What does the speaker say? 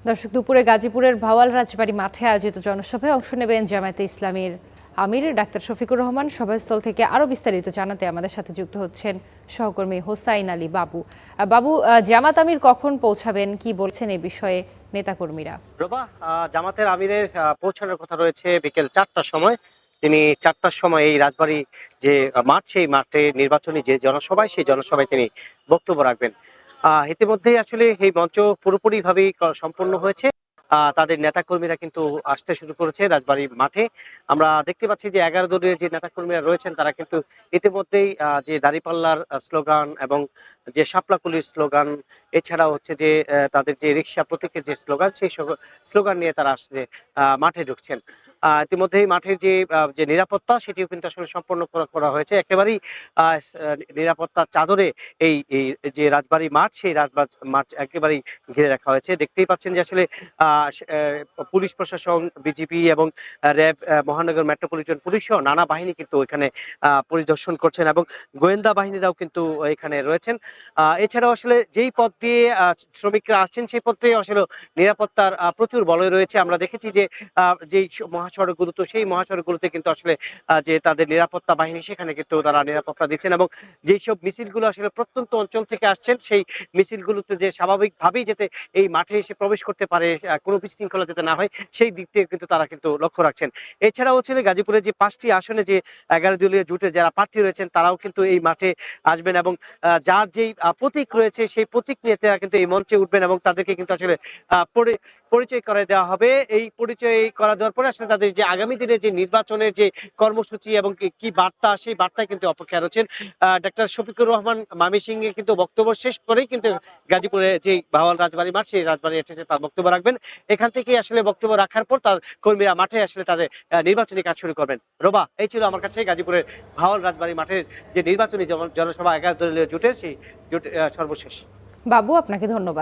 দর্শক, দুপুরে গাজীপুরের ভাওয়াল রাজবাড়ী মাঠে আয়োজিত জনসভায় অংশ নেবেন জামায়াতে ইসলামীর আমির ডাক্তার শফিকুর রহমান। সভাস্থল থেকে আরো বিস্তারিত জানাতে আমাদের সাথে যুক্ত হচ্ছেন সহকর্মী হোসাইন আলী বাবু। বাবু, জামাত আমির কখন পৌঁছাবেন, কি বলছেন এ বিষয়ে নেতাকর্মীরা? রোবা, জামাতের আমিরের পৌঁছানোর কথা রয়েছে বিকেল 4টার সময়। তিনি 4টার সময় এই রাজবাড়ী যে মাঠ, সেই মাঠে নির্বাচনী যে জনসভায়, সেই জনসভায় তিনি বক্তব্য রাখবেন। ইতিমধ্যেই আসলে এই মঞ্চ পুরোপুরিভাবেই সম্পন্ন হয়েছে। তাদের নেতাকর্মীরা কিন্তু আসতে শুরু করেছে রাজবাড়ী মাঠে। আমরা দেখতে পাচ্ছি যে 11 দলের যে নেতাকর্মীরা রয়েছেন তারা কিন্তু ইতিমধ্যেই যে দাঁড়িপাল্লার স্লোগান এবং যে শাপলাকুলির স্লোগান, এছাড়া হচ্ছে যে তাদের যে রিক্সা প্রতীকের যে স্লোগান, সেই স্লোগান নিয়ে তারা আসলে মাঠে ঢুকছেন। ইতিমধ্যেই মাঠের যে নিরাপত্তা, সেটিও কিন্তু আসলে সম্পন্ন করা হয়েছে। একেবারেই নিরাপত্তার চাদরে এই এই যে রাজবাড়ী মাঠ, সেই মাঠ একেবারেই ঘিরে রাখা হয়েছে। দেখতেই পাচ্ছেন যে আসলে পুলিশ প্রশাসন, বিজিবি এবং র্যাব, মহানগর মেট্রোপলিটন পুলিশ সহ নানা বাহিনী কিন্তু এখানে পরিদর্শন করছেন এবং গোয়েন্দা বাহিনীরাও কিন্তু এখানে রয়েছেন। এছাড়াও আসলে যেই পথ দিয়ে শ্রমিকরা আসছেন, সেই পথ দিয়ে আসলে নিরাপত্তার প্রচুর বলয় রয়েছে। আমরা দেখেছি যে যেই মহাসড়কগুলোতে, সেই মহাসড়কগুলোতে কিন্তু আসলে যে তাদের নিরাপত্তা বাহিনী, সেখানে কিন্তু তারা নিরাপত্তা দিচ্ছেন এবং যেই সব মিছিলগুলো আসলে প্রত্যন্ত অঞ্চল থেকে আসছেন, সেই মিছিলগুলোতে যে স্বাভাবিকভাবেই যাতে এই মাঠে এসে প্রবেশ করতে পারে, কোনো বিশৃঙ্খলা যাতে না হয়, সেই দিক থেকে কিন্তু তারা কিন্তু লক্ষ্য রাখছেন। এছাড়াও হচ্ছে গাজীপুরে যে 5টি আসনে যে 11 দলীয় জোটের যারা প্রার্থী রয়েছেন, তারাও কিন্তু এই মাঠে আসবেন এবং যার যেই প্রতীক রয়েছে, সেই প্রতীক নিয়ে তারা কিন্তু এই মঞ্চে উঠবেন এবং তাদেরকে কিন্তু আসলে পরিচয় করে দেওয়া হবে। এই পরিচয় করা দেওয়ার পরে আসলে তাদের যে আগামী দিনে যে নির্বাচনের যে কর্মসূচি এবং কি বার্তা, সেই বার্তায় কিন্তু অপেক্ষা রয়েছেন। ডাক্তার শফিকুর রহমান ময়মনসিংহে কিন্তু বক্তব্য শেষ করেই কিন্তু গাজীপুরে যে ভাওয়াল রাজবাড়ী মাঠ, সেই রাজবাড়ী এসেছে তার বক্তব্য রাখবেন। এখান থেকেই আসলে বক্তব্য রাখার পর তার কর্মীরা মাঠে আসলে তাদের নির্বাচনী কাজ শুরু করবেন। রোবা, এই ছিল আমার কাছে গাজীপুরের ভাওয়াল রাজবাড়ী মাঠের যে নির্বাচনী জনসভা 11 দলীয় জোটের, সেই জোট সর্বশেষ। বাবু, আপনাকে ধন্যবাদ।